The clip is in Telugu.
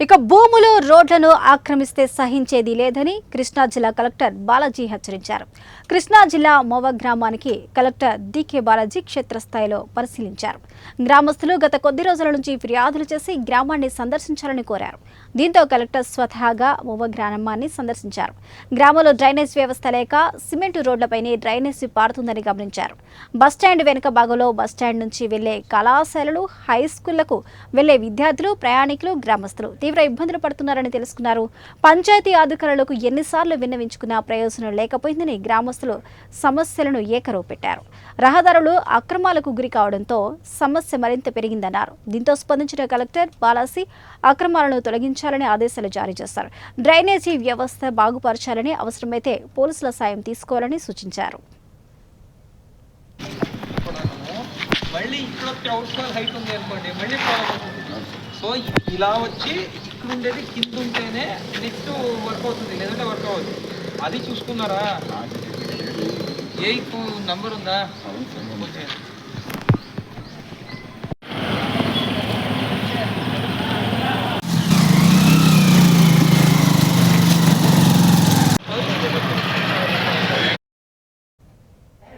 ఇక భూములు రోడ్లను ఆక్రమిస్తే సహించేది లేదని కృష్ణా జిల్లా కలెక్టర్ బాలాజీ హెచ్చరించారు. కృష్ణా జిల్లా మోవ గ్రామానికి కలెక్టర్ డికే బాలాజీ క్షేత్రస్థాయిలో పరిశీలించారు. గ్రామస్తులు గత కొద్ది రోజుల నుంచి ఫిర్యాదులు చేసి గ్రామాన్ని సందర్శించాలని కోరారు. దీంతో కలెక్టర్ స్వతహాగా మోవ గ్రామాన్ని సందర్శించారు. గ్రామంలో డ్రైనేజ్ వ్యవస్థ లేక సిమెంటు రోడ్లపైనే డ్రైనేజ్ పారుతుందని గమనించారు. బస్టాండ్ వెనుక భాగంలో బస్టాండ్ నుంచి వెళ్లే కళాశాలలు, హై స్కూళ్లకు వెళ్లే విద్యార్థులు, ప్రయాణికులు, గ్రామస్తులు తీవ్ర ఇబ్బందులు పడుతున్నారని తెలుసుకున్నారు. పంచాయతీ అధికారులకు ఎన్నిసార్లు విన్నవించుకున్నా ప్రయోజనం లేకపోయిందని గ్రామస్తులు సమస్యలను ఏకరవు పెట్టారు. రహదారులు అక్రమాలకు గురి కావడంతో సమస్య మరింత పెరిగిందన్నారు. దీంతో స్పందించిన కలెక్టర్ బాలాజీ అక్రమాలను తొలగించాలని ఆదేశాలు జారీ చేశారు. డ్రైనేజీ వ్యవస్థ బాగుపరచాలని, అవసరమైతే పోలీసుల సాయం తీసుకోవాలని సూచించారు. మళ్ళీ ఇక్కడ అవుట్ ఫాల్ హైట్ ఉంది అనుకోండి, మళ్ళీ సో ఇలా వచ్చి ఇక్కడ ఉండేది కింద ఉంటేనే నెక్స్ట్ వర్క్ అవుతుంది, లేదంటే వర్క్ అవ్వదు. అది చూసుకున్నారా? ఏ నంబర్ ఉందా?